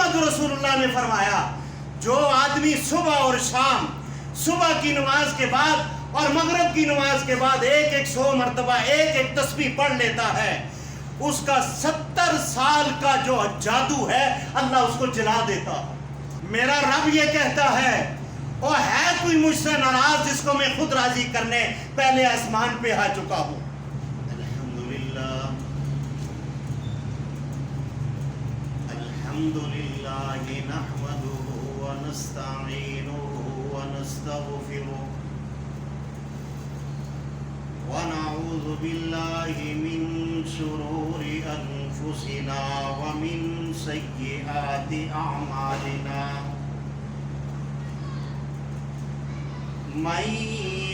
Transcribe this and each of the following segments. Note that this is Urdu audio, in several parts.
محمد رسول اللہ نے فرمایا جو آدمی صبح اور شام، صبح کی نماز کے بعد اور مغرب کی نماز کے بعد 100 مرتبہ ایک تسبیح پڑھ لیتا ہے، اس کا 70 سال کا جو جادو ہے اللہ اس کو جلا دیتا ہے۔ میرا رب یہ کہتا ہے او ہے کوئی مجھ سے ناراض جس کو میں خود راضی کرنے پہلے آسمان پہ آ چکا ہوں۔ الحمدللہ نحمده ونستعینه ونستغفره ونعوذ باللہ من شرور انفسنا ومن سیئات اعمالنا من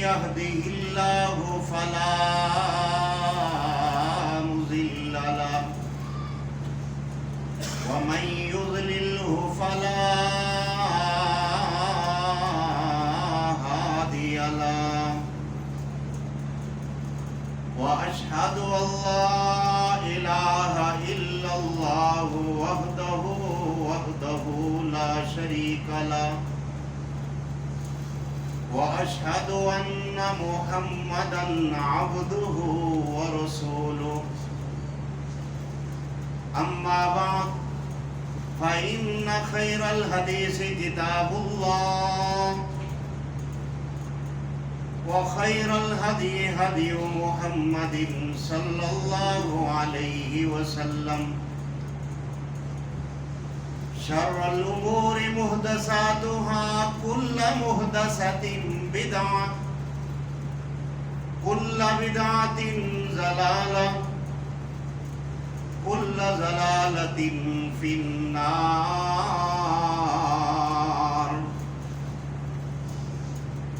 يهده الله فلا مضل له ومن يضلله فلا هادي له وأشهد أن لا إله إلا الله وحده لا شريك له وأشهد أن محمدا عبده ورسوله أما بعد فإن خير الحديث كتاب الله وخير الهدي هدي محمد صلى الله عليه وسلم شر الأمور محدثاتها كل محدثة بدعة كل بدعة ضلالة كل ضلالة في النار۔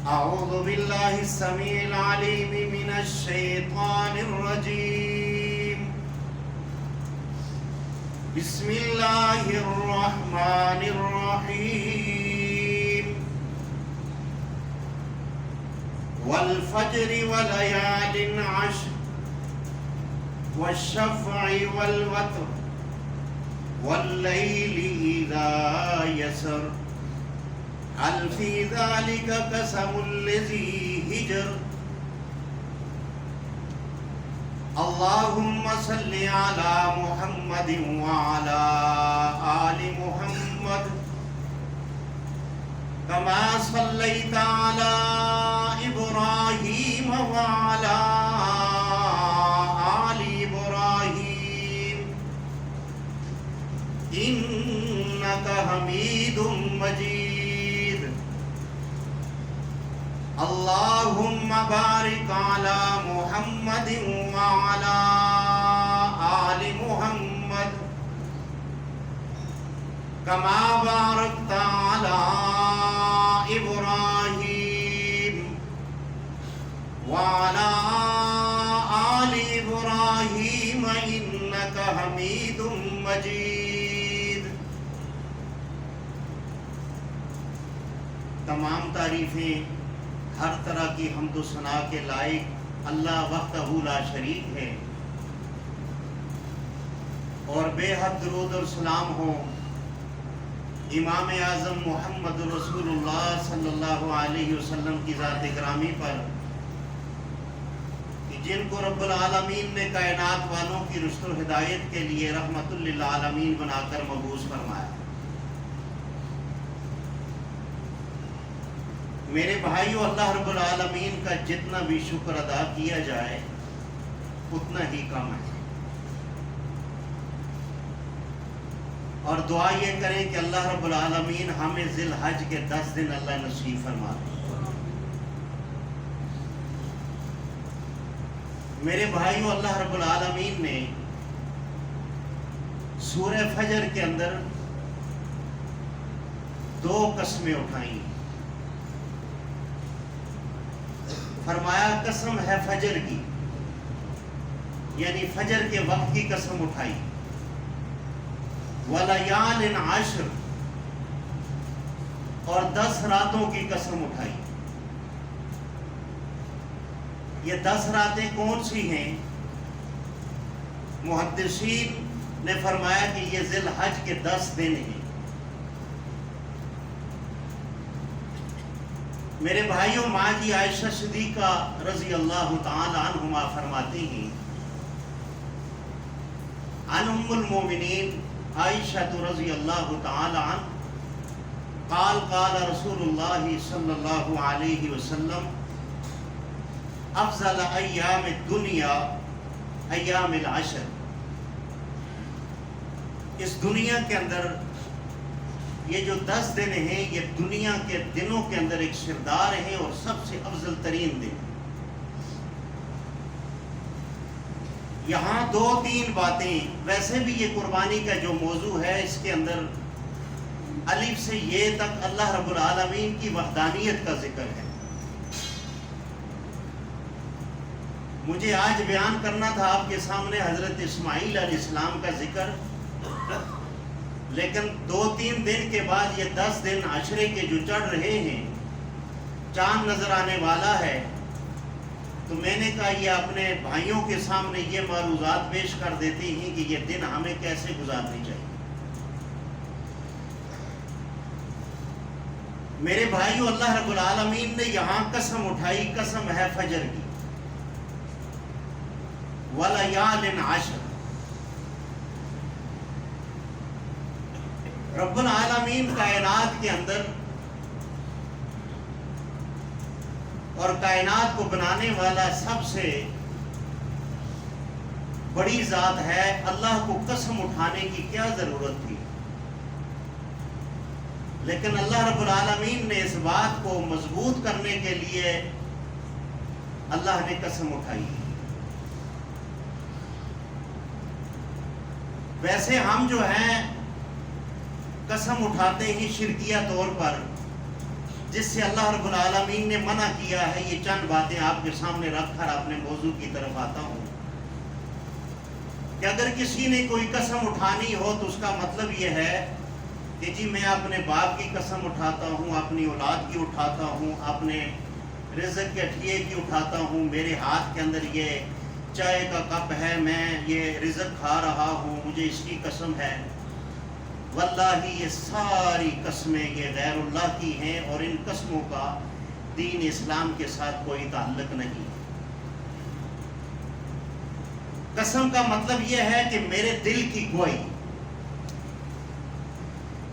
أعوذ بالله السميع العليم من الشيطان الرجيم، بسم الله الرحمن الرحيم، والفجر وليال عشر والشفع والوتر والليل إذا يسر هل في ذلك قسم لذي حجر۔ اللهم صل على محمد وعلى آل محمد كما صليت على إبراهيم وعلى آل إبراهيم إنك حميد مجيد۔ اللهم بارك على محمد وعلى آل محمد كما باركت على إبراهيم وعلى آل إبراهيم إنك حميد مجيد۔ تمام تعریفیں، ہر طرح کی حمد و ثنا کے لائق اللہ وحدہ لا شریک ہے، اور بے حد درود اور سلام ہو امام اعظم محمد رسول اللہ صلی اللہ علیہ وسلم کی ذات گرامی پر، کہ جن کو رب العالمین نے کائنات والوں کی رشد و ہدایت کے لیے رحمت للعالمین بنا کر مبعوث فرمایا۔ میرے بھائیو، اللہ رب العالمین کا جتنا بھی شکر ادا کیا جائے اتنا ہی کم ہے، اور دعا یہ کریں کہ اللہ رب العالمین ہمیں ذی الحج کے 10 دن اللہ نصیب فرما دے۔ میرے بھائیو، اللہ رب العالمین نے سورہ فجر کے اندر 2 قسمیں اٹھائیں۔ فرمایا قسم ہے فجر کی، یعنی فجر کے وقت کی قسم اٹھائی، وَلَيَالٍ عَشْرٍ، اور 10 راتوں کی قسم اٹھائی۔ یہ 10 راتیں کون سی ہیں؟ محدثین نے فرمایا کہ یہ ذی الحج کے 10 دن ہیں، میرے بھائیوں، ماں جی عائشہ صدیقہ رضی اللہ تعالی عنہما فرماتی ہیں، عن ام المومنین عائشہ رضی اللہ تعالی عنہ قال قال رسول اللہ صلی اللہ علیہ وسلم افضل ایام الدنیا ایام العشر. اس دنیا کے اندر یہ جو 10 دن ہیں، یہ دنیا کے دنوں کے اندر ایک سردار ہیں اور سب سے افضل ترین دن. یہاں 2-3 باتیں، ویسے بھی یہ قربانی کا جو موضوع ہے اس کے اندر الف سے یہ تک اللہ رب العالمین کی وحدانیت کا ذکر ہے. مجھے آج بیان کرنا تھا آپ کے سامنے حضرت اسماعیل علیہ السلام کا ذکر، لیکن 2-3 دن کے بعد یہ 10 دن عشرے کے جو چڑھ رہے ہیں، چاند نظر آنے والا ہے، تو میں نے کہا یہ اپنے بھائیوں کے سامنے یہ معروضات پیش کر دیتے ہیں کہ یہ دن ہمیں کیسے گزارنی چاہیے. میرے بھائیوں، اللہ رب العالمین نے یہاں قسم اٹھائی، قسم ہے فجر کی، وَلَيَالٍ عَشْرٍ. رب العالمین کائنات کے اندر اور کائنات کو بنانے والا سب سے بڑی ذات ہے، اللہ کو قسم اٹھانے کی کیا ضرورت تھی؟ لیکن اللہ رب العالمین نے اس بات کو مضبوط کرنے کے لیے اللہ نے قسم اٹھائی. ویسے ہم جو ہیں قسم اٹھاتے ہیں شرکیہ طور پر، جس سے اللہ رب العالمین نے منع کیا ہے. یہ چند باتیں آپ کے سامنے رکھ کر اپنے موضوع کی طرف آتا ہوں کہ اگر کسی نے کوئی قسم اٹھانی ہو تو اس کا مطلب یہ ہے کہ جی میں اپنے باپ کی قسم اٹھاتا ہوں، اپنی اولاد کی اٹھاتا ہوں، اپنے رزق کے اٹھیے کی اٹھاتا ہوں، میرے ہاتھ کے اندر یہ چائے کا کپ ہے، میں یہ رزق کھا رہا ہوں، مجھے اس کی قسم ہے. واللہ یہ ساری قسمیں یہ غیر اللہ کی ہیں اور ان قسموں کا دین اسلام کے ساتھ کوئی تعلق نہیں. قسم کا مطلب یہ ہے کہ میرے دل کی گواہی،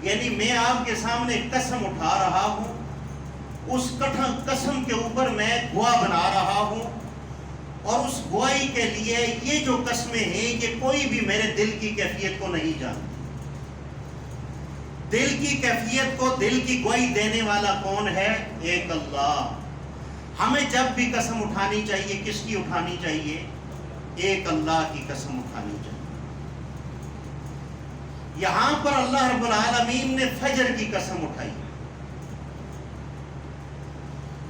یعنی میں آپ کے سامنے قسم اٹھا رہا ہوں، اس قسم کے اوپر میں گواہ بنا رہا ہوں، اور اس گواہی کے لیے یہ جو قسمیں ہیں یہ کوئی بھی میرے دل کی کیفیت کو نہیں جانتی. دل کی کیفیت کو، دل کی گواہی دینے والا کون ہے؟ ایک اللہ. ہمیں جب بھی قسم اٹھانی چاہیے کس کی اٹھانی چاہیے؟ ایک اللہ کی قسم اٹھانی چاہیے. یہاں پر اللہ رب العالمین نے فجر کی قسم اٹھائی،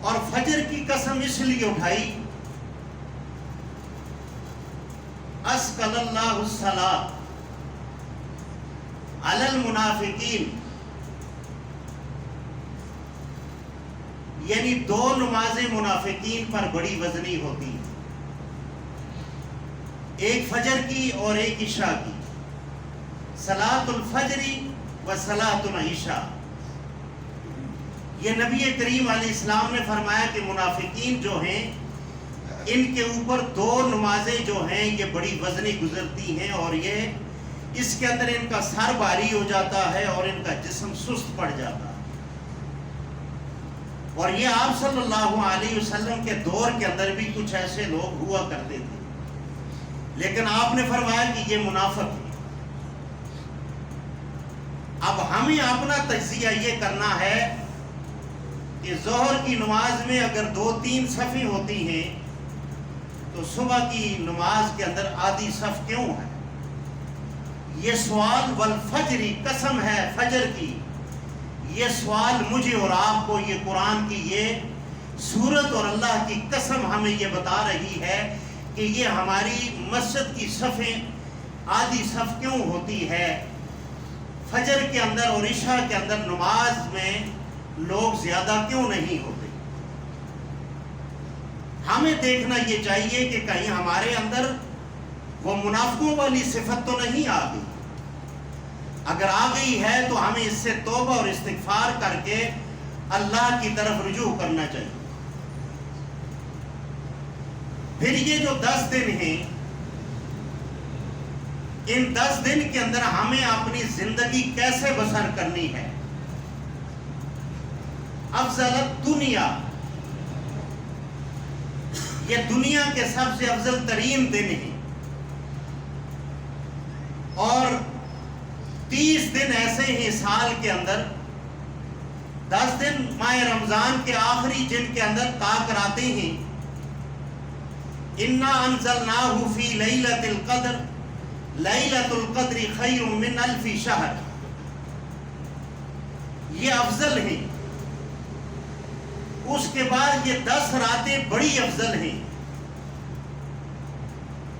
اور فجر کی قسم اس لیے اٹھائی، اسقل اللہ الصلاۃ علی المنافقین، یعنی 2 نمازیں منافقین پر بڑی وزنی ہوتی ہیں، ایک فجر کی اور ایک عشاء کی، صلاۃ الفجر و صلاۃ العشاء. یہ نبی کریم علیہ السلام نے فرمایا کہ منافقین جو ہیں ان کے اوپر 2 نمازیں جو ہیں یہ بڑی وزنی گزرتی ہیں، اور یہ اس کے اندر ان کا سر بھاری ہو جاتا ہے اور ان کا جسم سست پڑ جاتا ہے. اور یہ آپ صلی اللہ علیہ وسلم کے دور کے اندر بھی کچھ ایسے لوگ ہوا کرتے تھے، لیکن آپ نے فرمایا کہ یہ منافق ہے. اب ہمیں اپنا تجزیہ یہ کرنا ہے کہ ظہر کی نماز میں اگر 2-3 صفیں ہوتی ہیں تو صبح کی نماز کے اندر آدھی صف کیوں ہے؟ یہ سوال، والفجری قسم ہے فجر کی، یہ سوال مجھے اور آپ کو یہ قرآن کی یہ سورت اور اللہ کی قسم ہمیں یہ بتا رہی ہے کہ یہ ہماری مسجد کی صفیں آدھی صف کیوں ہوتی ہے. فجر کے اندر اور عشاء کے اندر نماز میں لوگ زیادہ کیوں نہیں ہوتے؟ ہمیں دیکھنا یہ چاہیے کہ کہیں ہمارے اندر وہ منافقوں والی صفت تو نہیں آ گئی. اگر آ گئی ہے تو ہمیں اس سے توبہ اور استغفار کر کے اللہ کی طرف رجوع کرنا چاہیے۔ پھر یہ جو 10 دن ہیں، ان 10 دن کے اندر ہمیں اپنی زندگی کیسے بسر کرنی ہے۔ افضل الدنیا، یہ دنیا کے سب سے افضل ترین دن ہیں، اور 30 دن ایسے ہیں سال کے اندر، 10 دن ماہ رمضان کے آخری جن کے اندر طاق آتے ہیں۔ انا انزلناہ فی لیلۃ القدر، لیلۃ القدر خیر من الف شہر، یہ افضل ہیں۔ اس کے بعد یہ 10 راتیں بڑی افضل ہیں،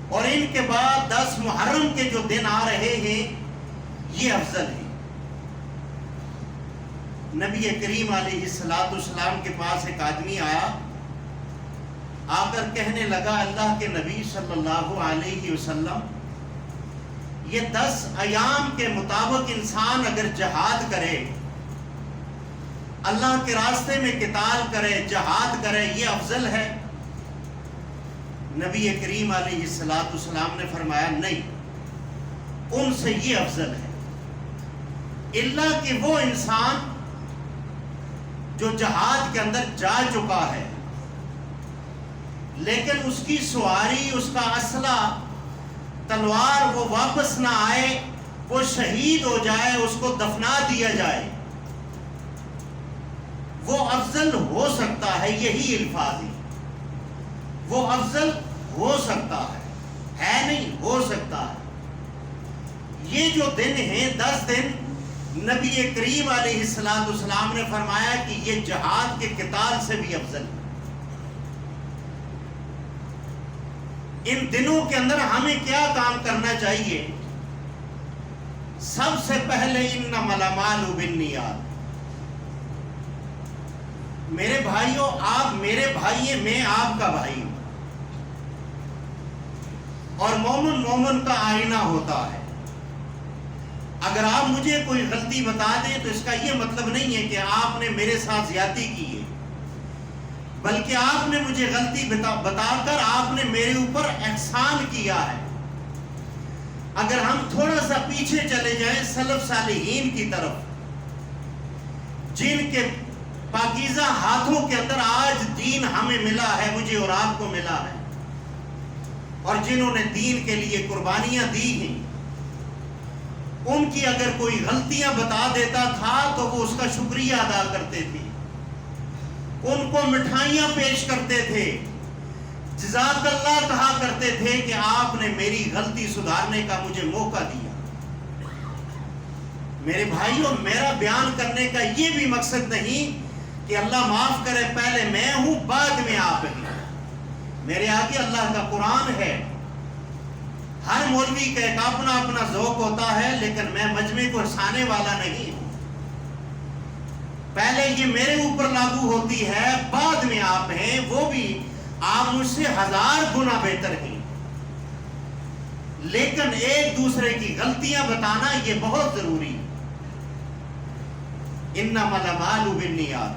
اور ان کے بعد 10 محرم کے جو دن آ رہے ہیں یہ افضل ہیں۔ نبی کریم علیہ السلام کے پاس ایک آدمی آیا، آ کر کہنے لگا اللہ کے نبی صلی اللہ علیہ وسلم، یہ 10 ایام کے مطابق انسان اگر جہاد کرے، اللہ کے راستے میں قتال کرے، جہاد کرے، یہ افضل ہے؟ نبی کریم علیہ السلام نے فرمایا نہیں، ان سے یہ افضل ہے، اللہ کہ وہ انسان جو جہاد کے اندر جا چکا ہے لیکن اس کی سواری، اس کا اسلحہ، تلوار وہ واپس نہ آئے، وہ شہید ہو جائے، اس کو دفنا دیا جائے، وہ افضل ہو سکتا ہے۔ یہی الفاظ ہیں، وہ افضل ہو سکتا ہے نہیں، ہو سکتا ہے۔ یہ جو دن ہیں 10 دن، نبی کریم علیہ السلام نے فرمایا کہ یہ جہاد کے قتال سے بھی افضل ہے۔ ان دنوں کے اندر ہمیں کیا کام کرنا چاہیے؟ سب سے پہلے انما الاعمال بالنیات۔ میرے بھائیوں، آپ میرے بھائی ہیں، میں آپ کا بھائی ہوں، اور مومن کا آئینہ ہوتا ہے۔ اگر آپ مجھے کوئی غلطی بتا دیں تو اس کا یہ مطلب نہیں ہے کہ آپ نے میرے ساتھ زیادتی کی ہے، بلکہ آپ نے مجھے غلطی بتا کر آپ نے میرے اوپر احسان کیا ہے۔ اگر ہم تھوڑا سا پیچھے چلے جائیں سلف صالحین کی طرف، جن کے پاکیزہ ہاتھوں کے اندر آج دین ہمیں ملا ہے، مجھے اور آپ کو ملا ہے، اور جنہوں نے دین کے لیے قربانیاں دی ہیں، ان کی اگر کوئی غلطیاں بتا دیتا تھا تو وہ اس کا شکریہ ادا کرتے تھے، ان کو مٹھائیاں پیش کرتے تھے، جزاک اللہ کہا کرتے تھے کہ آپ نے میری غلطی سدھارنے کا مجھے موقع دیا۔ میرے بھائیوں، میرا بیان کرنے کا یہ بھی مقصد نہیں کہ اللہ معاف کرے پہلے میں ہوں بعد میں آپ ہیں۔ میرے آگے اللہ کا قرآن ہے، ہر مولوی کا ایک اپنا اپنا ذوق ہوتا ہے، لیکن میں مجمع کو ہرسانے والا نہیں ہوں۔ پہلے یہ میرے اوپر لاگو ہوتی ہے، بعد میں آپ ہیں، وہ بھی آپ مجھ سے 1000 گنا بہتر ہیں، لیکن ایک دوسرے کی غلطیاں بتانا یہ بہت ضروری ہے۔ انما الاعمال بالنیات۔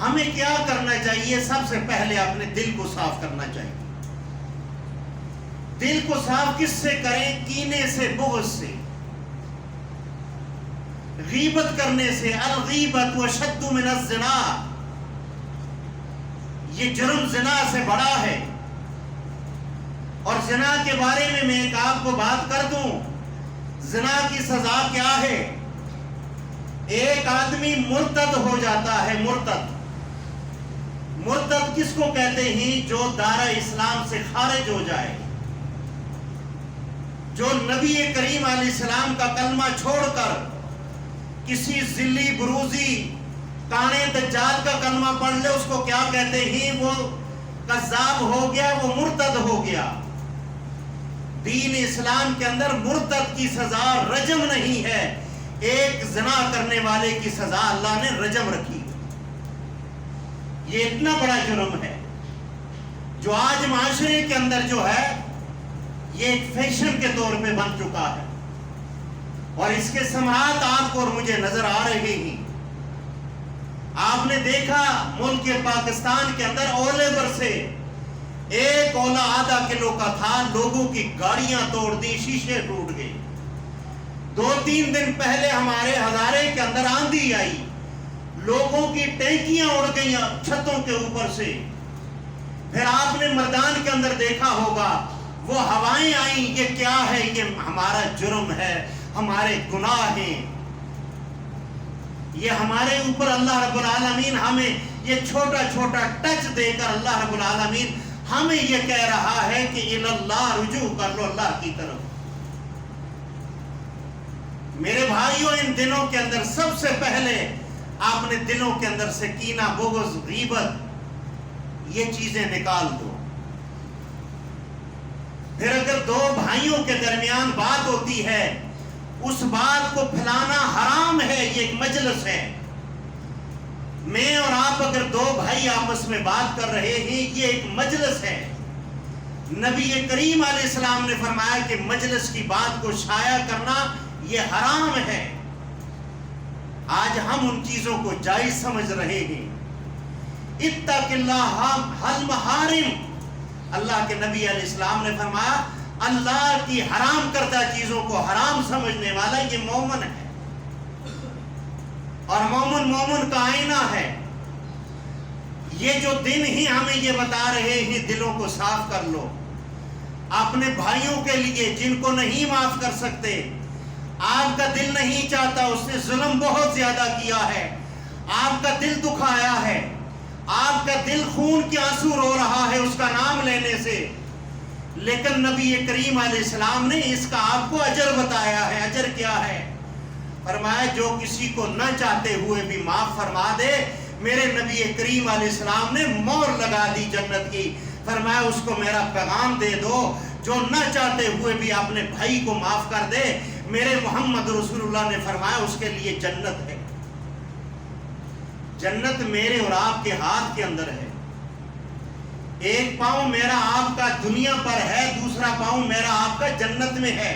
ہمیں کیا کرنا چاہیے؟ سب سے پہلے اپنے دل کو صاف کرنا چاہیے۔ دل کو صاف کس سے کریں؟ کینے سے، بغض سے، غیبت کرنے سے۔ الغیبت واشد من الزنا، یہ جرم زنا سے بڑا ہے۔ اور زنا کے بارے میں ایک آپ کو بات کر دوں، زنا کی سزا کیا ہے؟ ایک آدمی مرتد ہو جاتا ہے۔ مرتد کس کو کہتے ہیں؟ جو دائرہ اسلام سے خارج ہو جائے، جو نبی کریم علیہ السلام کا کلمہ چھوڑ کر کسی ذلی بروزی کانے دجال کا کلمہ پڑھ لے، اس کو کیا کہتے ہیں؟ وہ کذاب ہو گیا، وہ مرتد ہو گیا۔ دین اسلام کے اندر مرتد کی سزا رجم نہیں ہے، ایک زنا کرنے والے کی سزا اللہ نے رجم رکھی۔ یہ اتنا بڑا جرم ہے جو آج معاشرے کے اندر جو ہے یہ ایک فیشن کے طور پہ بن چکا ہے، اور اس کے ثمرات آپ کو اور مجھے نظر آ رہے ہیں۔ آپ نے دیکھا ملک پاکستان کے اندر اولے برسے ایک اولا آدھا کلو کا تھا، لوگوں کی گاڑیاں توڑ دی، شیشے ٹوٹ گئے۔ 2-3 دن پہلے ہمارے ہزارے کے اندر آندھی آئی، لوگوں کی ٹینکیاں اڑ گئی چھتوں کے اوپر سے۔ پھر آپ نے مردان کے اندر دیکھا ہوگا وہ ہوائیں آئیں، یہ کیا ہے؟ یہ ہمارا جرم ہے، ہمارے گناہ ہیں، یہ ہمارے اوپر اللہ رب العالمین ہمیں یہ چھوٹا چھوٹا ٹچ دے کر اللہ رب العالمین ہمیں یہ کہہ رہا ہے کہ اللہ رجوع کر لو اللہ کی طرف۔ میرے بھائیوں، ان دنوں کے اندر سب سے پہلے آپ نے دلوں کے اندر سے کینہ، بغض، غیبت، یہ چیزیں نکال دو۔ پھر اگر دو بھائیوں کے درمیان بات ہوتی ہے، اس بات کو پھیلانا حرام ہے، یہ ایک مجلس ہے۔ میں اور آپ اگر دو بھائی آپس میں بات کر رہے ہیں، یہ ایک مجلس ہے۔ نبی کریم علیہ السلام نے فرمایا کہ مجلس کی بات کو شائع کرنا یہ حرام ہے۔ آج ہم ان چیزوں کو جائز سمجھ رہے ہیں۔ اتق اللہ حل محارم، اللہ کے نبی علیہ السلام نے فرمایا اللہ کی حرام کردہ چیزوں کو حرام سمجھنے والا یہ مومن ہے، اور مومن کا آئینہ ہے۔ یہ جو دن ہی ہمیں یہ بتا رہے ہیں دلوں کو صاف کر لو۔ اپنے بھائیوں کے لیے جن کو نہیں معاف کر سکتے، آپ کا دل نہیں چاہتا، اس نے ظلم بہت زیادہ کیا ہے، آپ کا دل دکھایا ہے، آپ کا دل خون کے آنسو رو رہا ہے اس کا نام لینے سے، لیکن نبی کریم علیہ السلام نے اس کا آپ کو اجر بتایا ہے۔ اجر کیا ہے؟ فرمایا جو کسی کو نہ چاہتے ہوئے بھی معاف فرما دے، میرے نبی کریم علیہ السلام نے مہر لگا دی جنت کی۔ فرمایا اس کو میرا پیغام دے دو، جو نہ چاہتے ہوئے بھی اپنے بھائی کو معاف کر دے، میرے محمد رسول اللہ نے فرمایا اس کے لیے جنت ہے۔ جنت میرے اور آپ کے ہاتھ کے اندر ہے۔ ایک پاؤں میرا آپ کا دنیا پر ہے، دوسرا پاؤں میرا آپ کا جنت میں ہے۔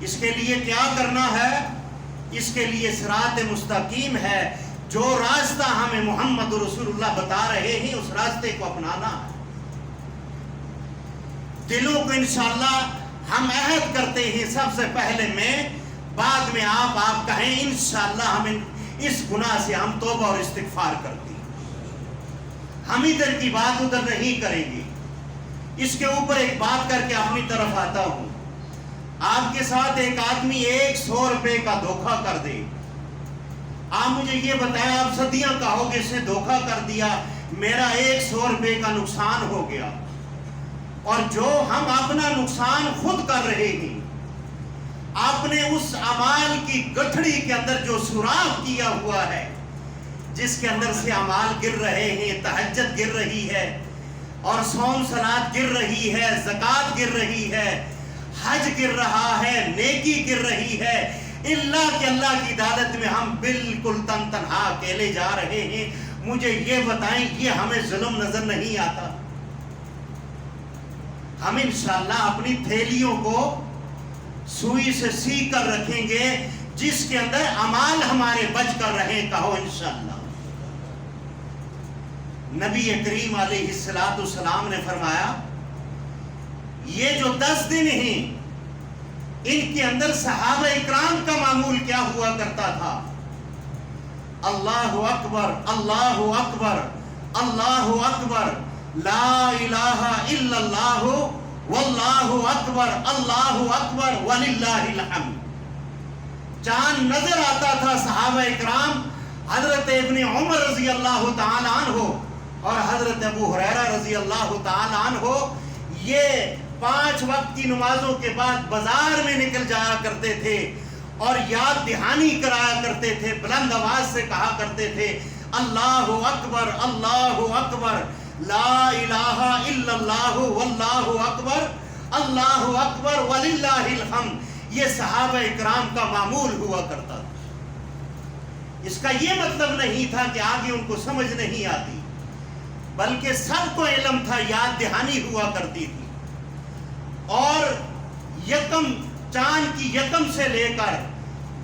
اس کے لیے کیا کرنا ہے؟ اس کے لیے صراط مستقیم ہے، جو راستہ ہمیں محمد رسول اللہ بتا رہے ہیں اس راستے کو اپنانا ہے۔ دلوں کو انشاءاللہ ہم عہد کرتے ہیں، سب سے پہلے میں، بعد میں آپ کہیں انشاءاللہ ہم اس گناہ سے ہم توبہ اور استغفار کرتے ہیں، ہم ادھر کی بات ادھر نہیں کریں گے۔ اس کے اوپر ایک بات کر کے اپنی طرف آتا ہوں۔ آپ کے ساتھ ایک آدمی 100 روپے کا دھوکہ کر دے، آپ مجھے یہ بتائیں، آپ صدیاں کہو گے اس نے دھوکہ کر دیا، میرا 100 روپے کا نقصان ہو گیا، اور جو ہم اپنا نقصان خود کر رہے ہیں، آپ نے اس اعمال کی گٹھڑی کے اندر جو سوراخ کیا ہوا ہے، جس کے اندر سے اعمال گر رہے ہیں، تہجد گر رہی ہے، اور صوم صلات گر رہی ہے، زکوٰۃ گر رہی ہے، حج گر رہا ہے، نیکی گر رہی ہے، اللہ کہ اللہ کی عبادت میں ہم بالکل تنہا اکیلے جا رہے ہیں، مجھے یہ بتائیں یہ ہمیں ظلم نظر نہیں آتا؟ ہم انشاءاللہ اپنی تھیلیوں کو سوئی سے سی کر رکھیں گے جس کے اندر اعمال ہمارے بچ کر رہیں، کہو انشاءاللہ۔ نبی کریم علیہ السلام نے فرمایا یہ جو 10 دن ہیں ان کے اندر صحابہ اکرام کا معمول کیا ہوا کرتا تھا؟ اللہ اکبر، اللہ اکبر، اللہ اکبر، لا الہ الا اللہ، واللہ اکبر، اللہ اکبر، وللہ الحمد۔ چاند نظر آتا تھا صحابہ اکرام، حضرت ابن عمر رضی اللہ تعالی عنہ اور حضرت ابو ہریرہ رضی اللہ تعالی عنہ، یہ 5 وقت کی نمازوں کے بعد بازار میں نکل جایا کرتے تھے اور یاد دہانی کرایا کرتے تھے، بلند آواز سے کہا کرتے تھے اللہ اکبر، اللہ اکبر، لا الہ الا اللہ، واللہ اکبر، اللہ اکبر، وللہ الحمد۔ یہ صحابہ اکرام کا معمول ہوا کرتا تھا۔ اس کا یہ مطلب نہیں تھا کہ آگے ان کو سمجھ نہیں آتی، بلکہ سب کو علم تھا، یاد دہانی ہوا کرتی تھی، اور یکم چاند کی یکم سے لے کر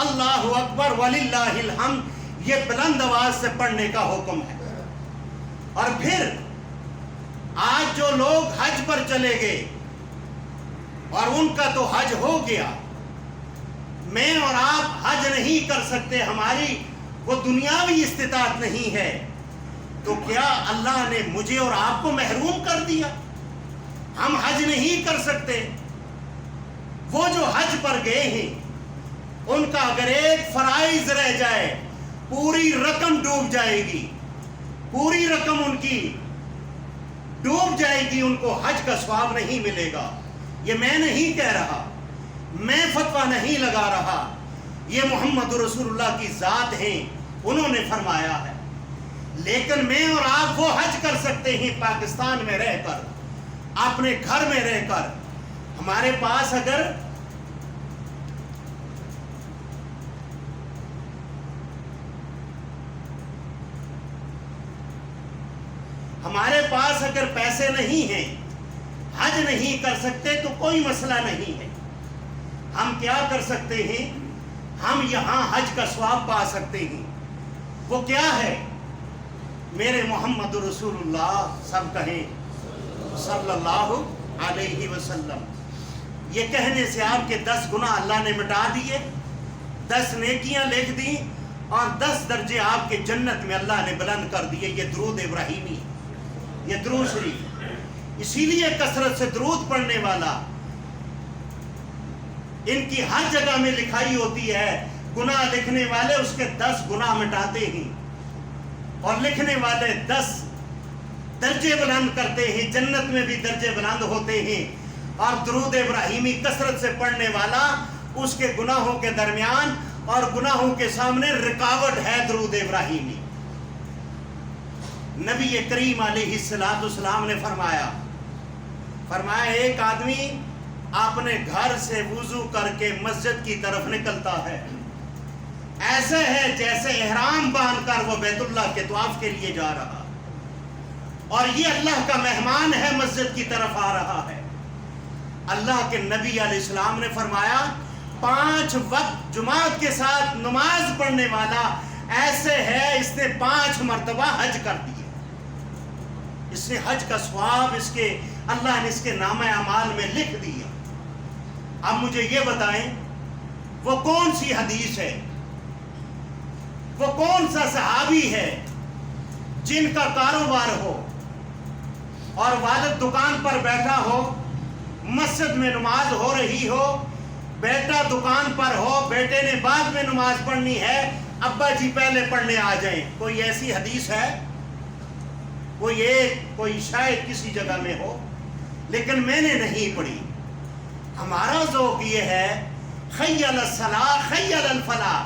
اللہ اکبر وللہ الحمد یہ بلند آواز سے پڑھنے کا حکم ہے۔ اور پھر آج جو لوگ حج پر چلے گئے اور ان کا تو حج ہو گیا، میں اور آپ حج نہیں کر سکتے، ہماری وہ دنیاوی استطاعت نہیں ہے، تو کیا اللہ نے مجھے اور آپ کو محروم کر دیا؟ ہم حج نہیں کر سکتے؟ وہ جو حج پر گئے ہیں ان کا اگر ایک فرائض رہ جائے پوری رقم ڈوب جائے گی، پوری رقم ان کی ڈوب جائے گی، ان کو حج کا ثواب نہیں ملے گا۔ یہ میں نہیں کہہ رہا، میں فتویٰ نہیں لگا رہا، یہ محمد رسول اللہ کی ذات ہیں، انہوں نے فرمایا ہے۔ لیکن میں اور آپ وہ حج کر سکتے ہیں پاکستان میں رہ کر، اپنے گھر میں رہ کر۔ ہمارے پاس اگر پیسے نہیں ہیں، حج نہیں کر سکتے تو کوئی مسئلہ نہیں ہے۔ ہم کیا کر سکتے ہیں؟ ہم یہاں حج کا ثواب پا سکتے ہیں۔ وہ کیا ہے؟ میرے محمد رسول اللہ سب کہیں صلی اللہ علیہ وسلم، یہ کہنے سے آپ کے 10 گناہ اللہ نے مٹا دیے، 10 نیکیاں لکھ دی، اور 10 درجے آپ کے جنت میں اللہ نے بلند کر دیے۔ یہ درود ابراہیمی، یہ درود شریف۔ اسی لیے کثرت سے درود پڑھنے والا، ان کی ہر جگہ میں لکھائی ہوتی ہے، گناہ لکھنے والے اس کے 10 گناہ مٹاتے ہیں، اور لکھنے والے 10 درجے بلند کرتے ہیں، جنت میں بھی درجے بلند ہوتے ہیں۔ اور درود ابراہیمی کثرت سے پڑھنے والا، اس کے گناہوں کے درمیان اور گناہوں کے سامنے رکاوٹ ہے درود ابراہیمی۔ نبی کریم علیہ السلام نے فرمایا ایک آدمی اپنے گھر سے وضو کر کے مسجد کی طرف نکلتا ہے، ایسے ہے جیسے احرام باندھ کر وہ بیت اللہ کے طواف کے لیے جا رہا، اور یہ اللہ کا مہمان ہے، مسجد کی طرف آ رہا ہے۔ اللہ کے نبی علیہ السلام نے فرمایا 5 وقت جماعت کے ساتھ نماز پڑھنے والا ایسے ہے، اس نے 5 مرتبہ حج کر دیا، اس نے حج کا ثواب اللہ نے اس کے نامہ اعمال میں لکھ دیا۔ اب مجھے یہ بتائیں، وہ کون سی حدیث ہے، وہ کون سا صحابی ہے جن کا کاروبار ہو اور والد دکان پر بیٹھا ہو، مسجد میں نماز ہو رہی ہو، بیٹا دکان پر ہو، بیٹے نے بعد میں نماز پڑھنی ہے، ابا جی پہلے پڑھنے آ جائیں؟ کوئی ایسی حدیث ہے؟ کوئی شاید کسی جگہ میں ہو، لیکن میں نے نہیں پڑھی۔ ہمارا ذوق یہ ہے خی علی الصلاۃ خی علی الفلاح،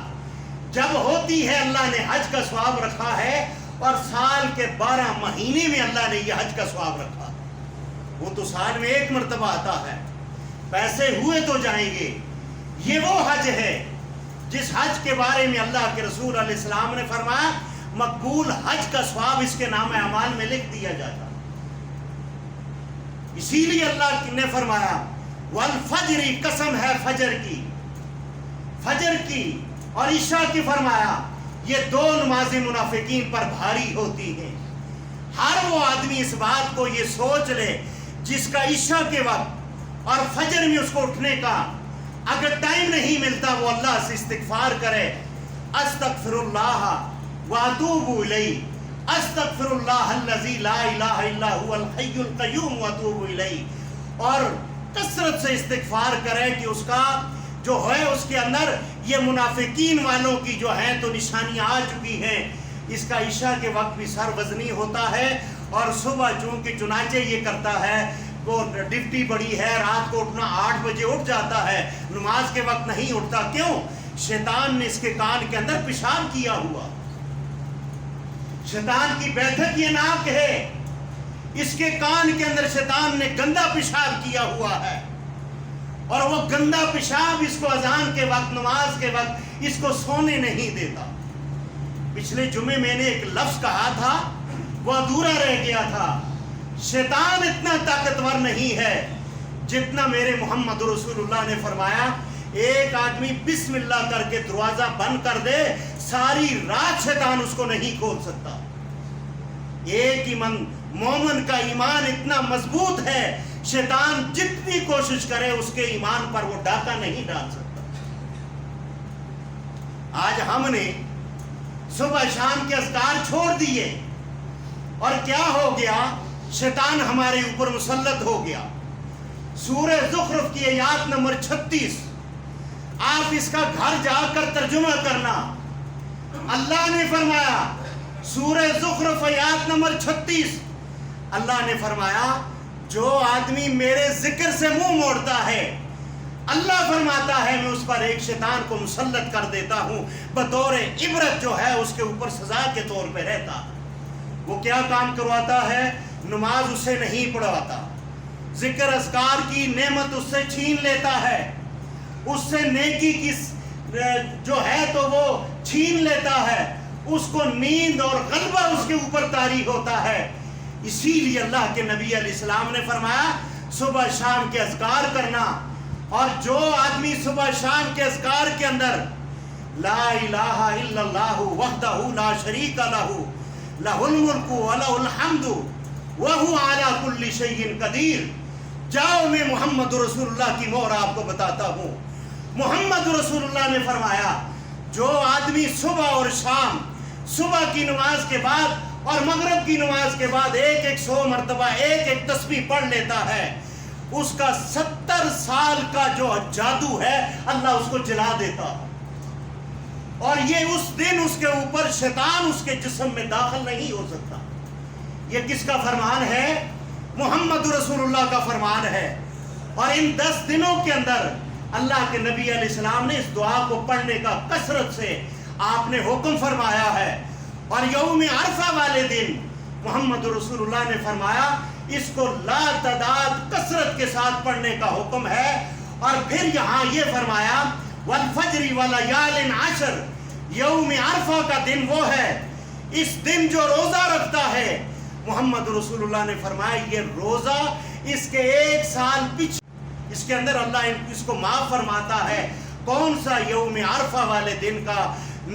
جب ہوتی ہے اللہ نے حج کا ثواب رکھا ہے، اور سال کے 12 مہینے میں اللہ نے یہ حج کا ثواب رکھا، وہ تو سال میں 1 مرتبہ آتا ہے، پیسے ہوئے تو جائیں گے۔ یہ وہ حج ہے جس حج کے بارے میں اللہ کے رسول علیہ السلام نے فرمایا مقبول حج کا ثواب اس کے نام اعمال میں لکھ دیا جاتا۔ اسی لیے اللہ نے فرمایا والفجر، قسم ہے فجر کی اور عشاء کی، فرمایا یہ 2 نمازیں منافقین پر بھاری ہوتی ہیں۔ ہر وہ آدمی اس بات کو یہ سوچ لے جس کا عشاء کے وقت اور فجر میں اس کو اٹھنے کا اگر ٹائم نہیں ملتا، وہ اللہ سے استغفار کرے، استغفر اللہ واتوب الیہ، استغفر اللہ الذی لا الہ الا هو الحی القیوم واتوب الیہ، اور کثرت سے استغفار کرے کہ اس کا جو ہے اس کے اندر یہ منافقین والوں کی جو ہیں تو نشانیاں آ چکی ہیں۔ اس کا عشاء کے وقت بھی سر وزنی ہوتا ہے، اور صبح چنانچہ یہ کرتا ہے، وہ ڈپٹی بڑی ہے، رات کو اٹھنا 8 بجے اٹھ جاتا ہے، نماز کے وقت نہیں اٹھتا۔ کیوں؟ شیطان نے اس کے کان کے اندر پیشاب کیا ہوا، شیطان کی بیٹھک یہ ناک ہے، اس کے کان کے اندر شیطان نے گندا پیشاب کیا ہوا ہے، اور وہ گندا پیشاب اس کو اذان کے وقت، نماز کے وقت اس کو سونے نہیں دیتا۔ پچھلے جمعے میں نے ایک لفظ کہا تھا، وہ ادھورا رہ گیا تھا۔ شیطان اتنا طاقتور نہیں ہے جتنا میرے محمد رسول اللہ نے فرمایا ایک آدمی بسم اللہ کر کے دروازہ بند کر دے ساری رات شیطان اس کو نہیں کھول سکتا. ایک مومن کا ایمان اتنا مضبوط ہے شیطان جتنی کوشش کرے اس کے ایمان پر وہ ڈاکہ نہیں ڈال سکتا. آج ہم نے صبح شام کے اذکار چھوڑ دیے اور کیا ہو گیا؟ شیطان ہمارے اوپر مسلط ہو گیا. سورہ زخرف کی آیات نمبر 36 آپ اس کا گھر جا کر ترجمہ کرنا. اللہ نے فرمایا سورہ زخرف آیات نمبر 36 اللہ نے فرمایا جو آدمی میرے ذکر سے منہ موڑتا ہے اللہ فرماتا ہے میں اس پر ایک شیطان کو مسلط کر دیتا ہوں بطور عبرت جو ہے اس کے اوپر سزا کے طور پہ رہتا. وہ کیا کام کرواتا ہے؟ نماز اسے نہیں پڑھواتا، ذکر اذکار کی نعمت اس سے چھین لیتا ہے، اس سے نیکی کی جو ہے تو وہ چھین لیتا ہے، اس کو نیند اور غلبہ اس کے اوپر طاری ہوتا ہے. اسی لیے اللہ کے نبی علیہ السلام نے فرمایا صبح شام کے اذکار کرنا. اور جو آدمی صبح شام کے اذکار کے اندر لا الہ الا اللہ وحدہ لا شریک لہ لہ الملک ولہ الحمد وہو علی کل شیء قدیر. جاؤ میں محمد رسول اللہ کی مہر آپ کو بتاتا ہوں. محمد رسول اللہ نے فرمایا جو آدمی صبح اور شام صبح کی نماز کے بعد اور مغرب کی نماز کے بعد 100 مرتبہ ایک تسبیح پڑھ لیتا ہے اس کا 70 سال کا جو جادو ہے اللہ اس کو جلا دیتا ہے. اور یہ اس دن اس کے اوپر شیطان اس کے جسم میں داخل نہیں ہو سکتا. یہ کس کا فرمان ہے؟ محمد رسول اللہ کا فرمان ہے. اور ان 10 دنوں کے اندر اللہ کے نبی علیہ السلام نے اس دعا کو پڑھنے کا کثرت سے آپ نے حکم فرمایا ہے. اور یوم عرفہ والے دن محمد رسول اللہ نے فرمایا اس کو لا تعداد کثرت کے ساتھ پڑھنے کا حکم ہے. اور پھر یہاں یہ فرمایا والفجر ولیال عشر. یوم عرفہ کا دن وہ ہے اس دن جو روزہ رکھتا ہے محمد رسول اللہ نے فرمایا یہ روزہ اس کے 1 سال پیچھے اس کے اندر اللہ اس کو معاف فرماتا ہے. کون سا؟ یوم عرفہ والے دن کا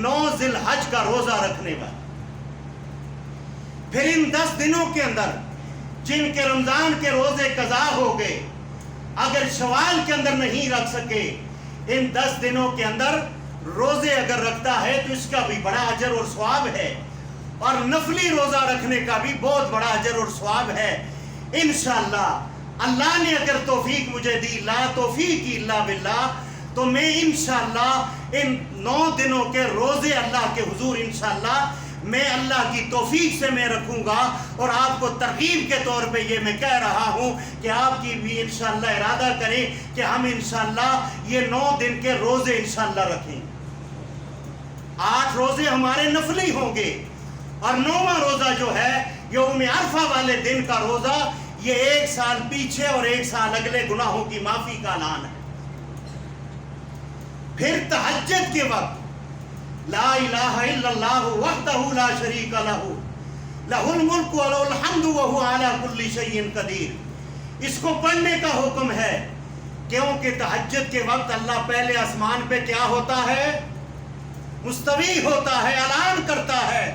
9 ذی الحج کا روزہ رکھنے والا. پھر ان 10 دنوں کے اندر جن کے رمضان کے روزے قضا ہو گئے اگر شوال کے اندر نہیں رکھ سکے ان 10 دنوں کے اندر روزے اگر رکھتا ہے تو اس کا بھی بڑا اجر اور ثواب ہے. اور نفلی روزہ رکھنے کا بھی بہت بڑا اجر اور ثواب ہے. انشاءاللہ اللہ نے اگر توفیق مجھے دی لا توفیق الا باللہ تو میں انشاءاللہ ان 9 دنوں کے روزے اللہ کے حضور انشاءاللہ میں اللہ کی توفیق سے میں رکھوں گا. اور آپ کو ترغیب کے طور پہ یہ میں کہہ رہا ہوں کہ آپ کی بھی انشاءاللہ ارادہ کریں کہ ہم انشاءاللہ یہ 9 دن کے روزے انشاءاللہ رکھیں. 8 روزے ہمارے نفلی ہوں گے اور 9واں روزہ جو ہے یوم عرفہ والے دن کا روزہ یہ 1 سال پیچھے اور 1 سال اگلے گناہوں کی معافی کا اعلان ہے. پھر تہجد کے وقت لا الہ الا اللہ وحدہ لا شریک لہ لہ الملک ولہ الحمد وہو علی کل شیء قدیر. اس کو پڑھنے کا حکم ہے کیونکہ تہجد کے وقت اللہ پہلے آسمان پہ کیا ہوتا ہے؟ مستوی ہوتا ہے، اعلان کرتا ہے.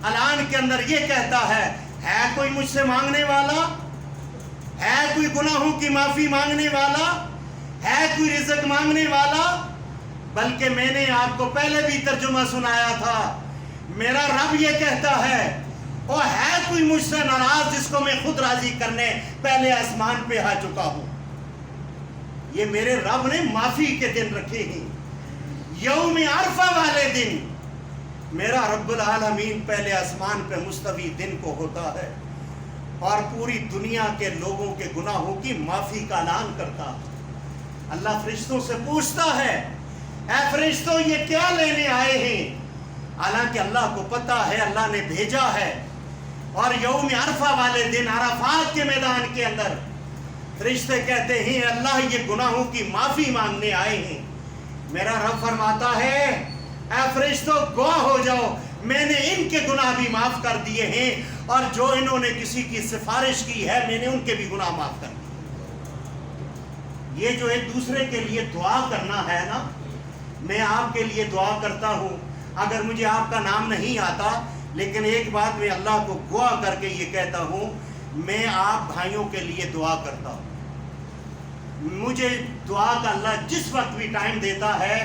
اعلان کے اندر یہ کہتا ہے کوئی مجھ سے مانگنے والا؟ ہے کوئی گناہوں کی معافی مانگنے والا؟ ہے کوئی رزق مانگنے والا؟ بلکہ میں نے آپ کو پہلے بھی ترجمہ سنایا تھا میرا رب یہ کہتا ہے او ہے کوئی مجھ سے ناراض جس کو میں خود راضی کرنے پہلے آسمان پہ آ چکا ہوں. یہ میرے رب نے معافی کے دن رکھے ہیں. یوم عرفہ والے دن میرا رب العالمین پہلے آسمان پہ مستوی دن کو ہوتا ہے اور پوری دنیا کے لوگوں کے گناہوں کی معافی کا اعلان کرتا ہے. اللہ فرشتوں سے پوچھتا ہے اے فرشتوں یہ کیا لینے آئے ہیں؟ حالانکہ اللہ کو پتہ ہے اللہ نے بھیجا ہے. اور یوم عرفہ والے دن عرفات کے میدان کے اندر فرشتے کہتے ہیں اللہ یہ گناہوں کی معافی مانگنے آئے ہیں. میرا رب فرماتا ہے اے فرشتوں گواہ ہو جاؤ میں نے ان کے گناہ بھی معاف کر دیے ہیں اور جو انہوں نے کسی کی سفارش کی ہے میں نے ان کے بھی گناہ معاف کر دیے. یہ جو ایک دوسرے کے لیے دعا کرنا ہے نا، میں آپ کے لیے دعا کرتا ہوں، اگر مجھے آپ کا نام نہیں آتا، لیکن ایک بات میں اللہ کو گواہ کر کے یہ کہتا ہوں، میں آپ بھائیوں کے لیے دعا کرتا ہوں۔ مجھے دعا کا اللہ جس وقت بھی ٹائم دیتا ہے،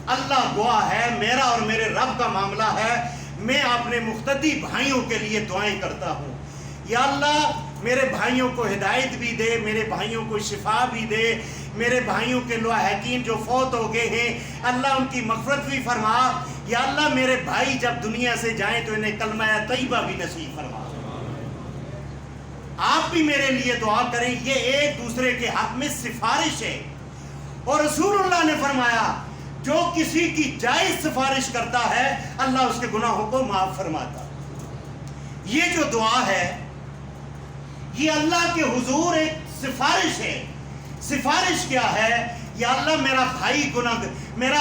اللہ گواہ ہے، میرا اور میرے رب کا معاملہ ہے، میں اپنے مقتدی بھائیوں کے لیے دعائیں کرتا ہوں۔ یا اللہ میرے بھائیوں کو ہدایت بھی دے، میرے بھائیوں کو شفا بھی دے، میرے بھائیوں کے لواحقین جو فوت ہو گئے ہیں اللہ ان کی مغفرت بھی فرما۔ یا اللہ میرے بھائی جب دنیا سے جائیں تو انہیں کلمہ طیبہ بھی نصیب فرما۔ آپ بھی میرے لیے دعا کریں، یہ ایک دوسرے کے حق میں سفارش ہے۔ اور رسول اللہ نے فرمایا جو کسی کی جائز سفارش کرتا ہے اللہ اس کے گناہوں کو معاف فرماتا۔ یہ جو دعا ہے یہ اللہ کے حضور ایک سفارش ہے۔ سفارش کیا ہے؟ یا اللہ میرا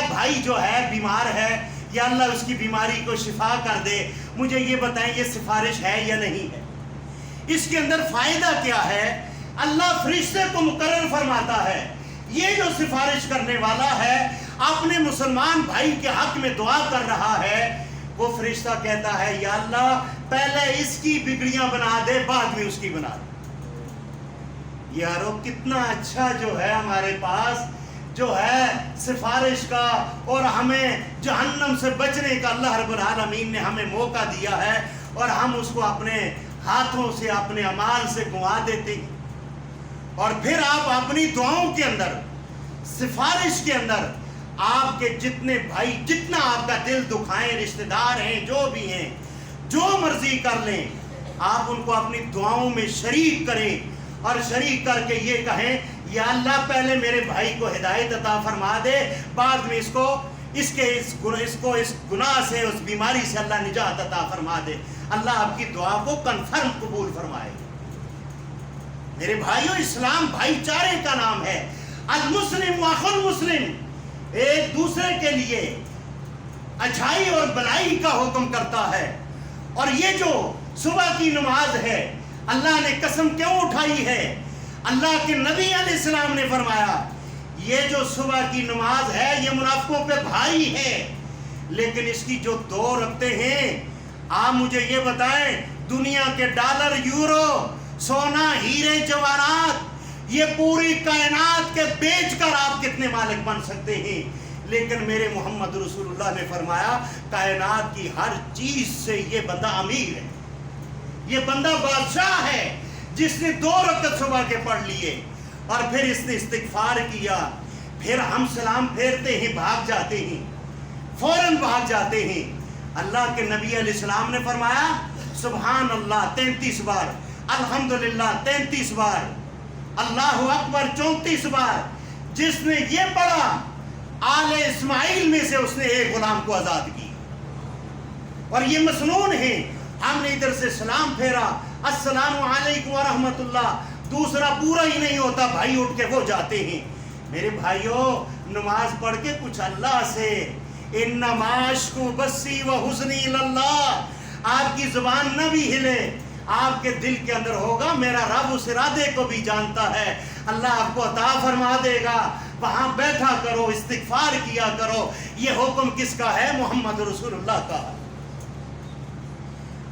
بھائی جو ہے بیمار ہے، یا اللہ اس کی بیماری کو شفا کر دے، مجھے یہ بتائیں یہ سفارش ہے یا نہیں ہے؟ اس کے اندر فائدہ کیا ہے؟ اللہ فرشتے کو مقرر فرماتا ہے، یہ جو سفارش کرنے والا ہے اپنے مسلمان بھائی کے حق میں دعا کر رہا ہے، وہ فرشتہ کہتا ہے یا اللہ پہلے اس کی بگڑیاں بنا دے بعد میں اس کی بنا دے۔ یارو کتنا اچھا جو ہے ہمارے پاس جو ہے سفارش کا، اور ہمیں جہنم سے بچنے کا اللہ رب العالمین نے ہمیں موقع دیا ہے، اور ہم اس کو اپنے ہاتھوں سے اپنے اعمال سے گنوا دیتے ہیں۔ اور پھر آپ اپنی دعاؤں کے اندر، سفارش کے اندر آپ کے جتنے بھائی جتنا آپ کا دل دکھائیں، رشتہ دار ہیں جو بھی ہیں، جو مرضی کر لیں، آپ ان کو اپنی دعاؤں میں شریک کریں، اور شریک کر کے یہ کہیں یا اللہ پہلے میرے بھائی کو ہدایت عطا فرما دے، بعد میں اس گناہ سے، اس بیماری سے اللہ نجات عطا فرما دے۔ اللہ آپ کی دعا کو کنفرم قبول فرمائے۔ میرے بھائیوں، اسلام بھائی چارے کا نام ہے۔ المسلم واخو المسلم، ایک دوسرے کے لیے اچھائی اور بلائی کا حکم کرتا ہے۔ اور یہ جو صبح کی نماز ہے اللہ نے قسم کیوں اٹھائی ہے؟ اللہ کے نبی علیہ السلام نے فرمایا یہ جو صبح کی نماز ہے یہ منافقوں پہ بھاری ہے، لیکن اس کی جو 2 رکعتیں ہیں، آپ مجھے یہ بتائیں دنیا کے ڈالر، یورو، سونا، ہیرے جواہرات، یہ پوری کائنات کے بیچ کر آپ کتنے مالک بن سکتے ہیں، لیکن میرے محمد رسول اللہ نے فرمایا کائنات کی ہر چیز سے یہ بندہ امیر ہے، یہ بندہ بادشاہ ہے جس نے 2 رکعت صبح کے پڑھ لیے، اور پھر اس نے استغفار کیا، پھر ہم سلام پھیرتے ہیں بھاگ جاتے ہیں، فوراً بھاگ جاتے ہیں۔ اللہ کے نبی علیہ السلام نے فرمایا سبحان اللہ 33 بار، الحمدللہ 33 بار، اللہ اکبر 34 بار۔ جس نے یہ پڑھا آل اسماعیل میں سے اس نے ایک غلام کو آزاد کی۔ اور یہ مسنون ہے، ہم نے ادھر سے سلام پھیرا السلام علیکم ورحمۃ اللہ، دوسرا پورا ہی نہیں ہوتا، بھائی اٹھ کے وہ جاتے ہیں۔ میرے بھائیوں، نماز پڑھ کے کچھ اللہ سے، انما اشکو بثی وحزنی اللہ، آپ کی زبان نہ بھی ہلے، آپ کے دل کے اندر ہوگا میرا رب اس ارادے کو بھی جانتا ہے، اللہ آپ کو عطا فرما دے گا۔ وہاں بیٹھا کرو، استغفار کیا کرو۔ یہ حکم کس کا ہے؟ محمد رسول اللہ کا۔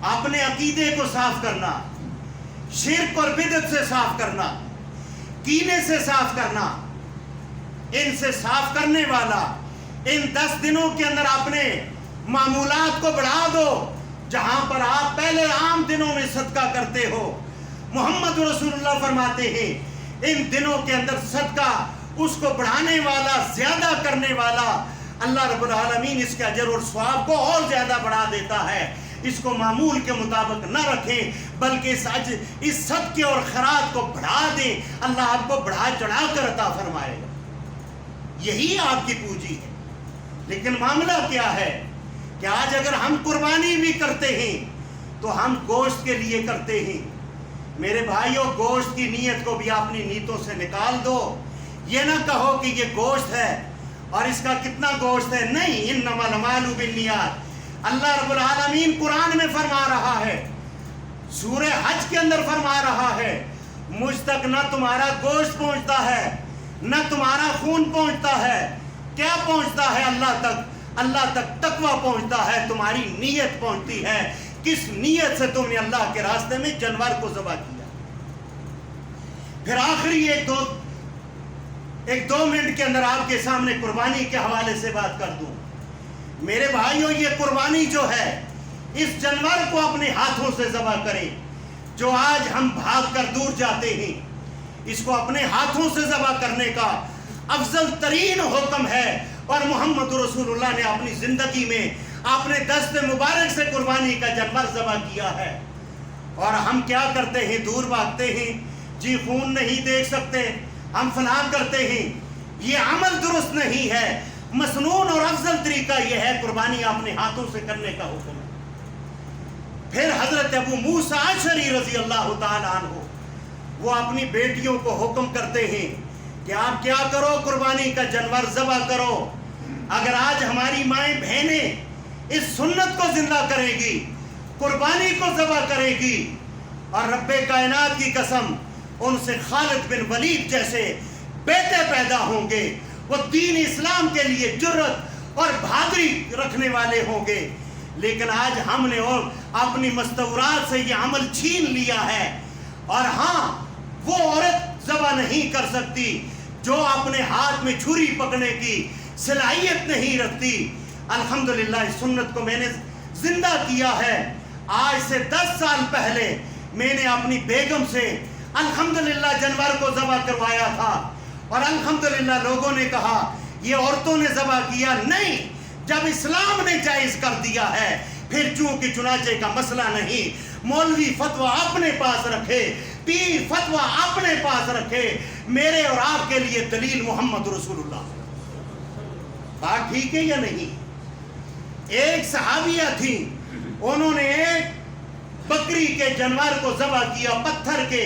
اپنے عقیدے کو صاف کرنا، شرک اور بدعت سے صاف کرنا، کینے سے صاف کرنا، ان سے صاف کرنے والا ان 10 دنوں کے اندر اپنے معمولات کو بڑھا دو۔ جہاں پر آپ پہلے عام دنوں میں صدقہ کرتے ہو، محمد رسول اللہ فرماتے ہیں ان دنوں کے اندر صدقہ اس کو بڑھانے والا، زیادہ کرنے والا، اللہ رب العالمین اس کے اجر اور ثواب کو اور زیادہ بڑھا دیتا ہے۔ اس کو معمول کے مطابق نہ رکھیں، بلکہ اس صدقے اور خیرات کو بڑھا دیں، اللہ آپ کو بڑھا چڑھا کر عطا فرمائے گا۔ یہی آپ کی پونجی ہے۔ لیکن معاملہ کیا ہے کہ آج اگر ہم قربانی بھی کرتے ہیں تو ہم گوشت کے لیے کرتے ہیں۔ میرے بھائیوں، گوشت کی نیت کو بھی اپنی نیتوں سے نکال دو۔ یہ نہ کہو کہ یہ گوشت ہے اور اس کا کتنا گوشت ہے، نہیں، انما الاعمال بالنیات۔ اللہ رب العالمین قرآن میں فرما رہا ہے، سورہ حج کے اندر فرما رہا ہے، مجھ تک نہ تمہارا گوشت پہنچتا ہے نہ تمہارا خون پہنچتا ہے، کیا پہنچتا ہے اللہ تک؟ اللہ تک تقویٰ پہنچتا ہے، تمہاری نیت پہنچتی ہے، کس نیت سے تم نے اللہ کے راستے میں جانور کو ذبح کیا۔ پھر آخری ایک دو منٹ کے اندر آپ کے سامنے قربانی کے حوالے سے بات کر دوں۔ میرے بھائیوں، یہ قربانی جو ہے، اس جانور کو اپنے ہاتھوں سے ذبح کریں۔ جو آج ہم بھاگ کر دور جاتے ہیں، اس کو اپنے ہاتھوں سے ذبح کرنے کا افضل ترین حکم ہے، اور محمد رسول اللہ نے اپنی زندگی میں اپنے دست مبارک سے قربانی کا جانور ذبح کیا ہے۔ اور ہم کیا کرتے ہیں؟ دور بھاگتے ہیں، جی خون نہیں دیکھ سکتے، ہم فلاں کرتے ہیں۔ یہ عمل درست نہیں ہے۔ مسنون اور افضل طریقہ یہ ہے قربانی اپنے ہاتھوں سے کرنے کا حکم ہے۔ پھر حضرت ابو موسیٰ اشعری رضی اللہ تعالیٰ عنہ، وہ اپنی بیٹیوں کو حکم کرتے ہیں کہ آپ کیا کرو؟ قربانی کا جانور ذبح کرو۔ اگر آج ہماری مائیں بہنیں اس سنت کو زندہ کرے گی، قربانی کو ذبح کرے گی، اور رب کائنات کی قسم ان سے خالد بن ولید جیسے بیٹے پیدا ہوں گے، وہ دین اسلام کے لیے جرت اور بہادری رکھنے والے ہوں گے۔ لیکن آج ہم نے اور اپنی مستورات سے یہ عمل چھین لیا ہے، اور ہاں وہ عورت ذبح نہیں کر سکتی جو اپنے ہاتھ میں چھری پکڑنے کی صلاحیت نہیں رکھتی۔ الحمدللہ اس سنت کو میں نے زندہ کیا ہے۔ آج سے 10 سال پہلے میں نے اپنی بیگم سے الحمدللہ جانور کو ذبح کروایا تھا، اور الحمدللہ لوگوں نے کہا یہ عورتوں نے ذبح کیا۔ نہیں، جب اسلام نے جائز کر دیا ہے، پھر چونکہ چنانچہ کا مسئلہ نہیں، مولوی فتویٰ اپنے پاس رکھے، پیر فتویٰ اپنے پاس رکھے، میرے اور آپ کے لیے دلیل محمد رسول اللہ۔ بات ٹھیک ہے یا نہیں؟ ایک صحابیہ تھی، انہوں نے ایک بکری کے جانور کو ذبح کیا، پتھر کے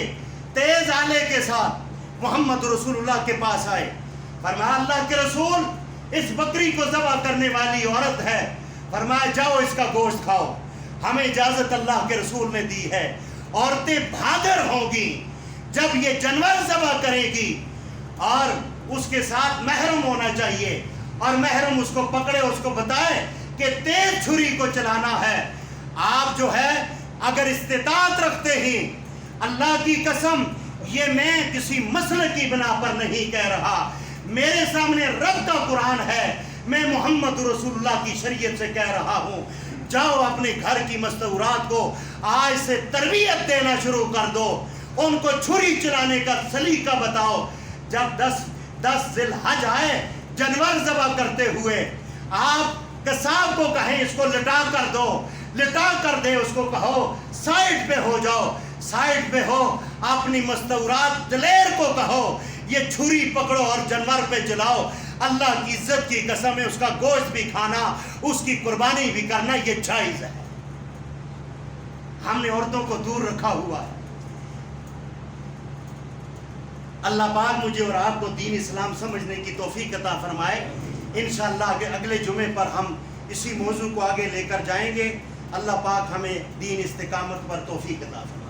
تیز آلے کے ساتھ۔ محمد رسول اللہ کے پاس آئے، فرمایا اللہ کے رسول، اس بکری کو ذبح کرنے والی عورت ہے، فرمایا جاؤ اس کا گوشت کھاؤ، ہمیں اجازت اللہ کے رسول نے دی ہے۔ عورتیں بھاگر ہوں گی جب یہ جانور ذبح کرے گی، اور اس کے ساتھ محرم ہونا چاہیے، اور محرم اس کو پکڑے، اس کو بتائے کہ تیز چھری کو چلانا ہے۔ آپ جو ہے اگر استطاعت رکھتے ہیں، اللہ کی قسم یہ میں کسی مسئلے کی بنا پر نہیں کہہ رہا، میرے سامنے رب کا قرآن ہے، میں محمد رسول اللہ کی شریعت سے کہہ رہا ہوں۔ جاؤ اپنے گھر کی مستورات کو آج سے تربیت دینا شروع کر دو، ان کو چھری چلانے کا سلیقہ بتاؤ۔ جب 10 ذی الحج آئے جانور ذبح کرتے ہوئے، آپ قصاب کو کہیں اس کو لٹا کر دو، لٹا کر دے، اس کو کہو سائڈ پہ ہو جاؤ، سائڈ پہ ہو، اپنی مستورات دلیر کو کہو یہ چھری پکڑو اور جانور پہ جلاؤ۔ اللہ کی عزت کی قسم ہے، اس کا گوشت بھی کھانا، اس کی قربانی بھی کرنا یہ جائز ہے۔ ہم نے عورتوں کو دور رکھا ہوا ہے۔ اللہ پاک مجھے اور آپ کو دین اسلام سمجھنے کی توفیق عطا فرمائے۔ انشاءاللہ اگلے جمعے پر ہم اسی موضوع کو آگے لے کر جائیں گے۔ اللہ پاک ہمیں دین استقامت پر توفیق عطا فرمائے۔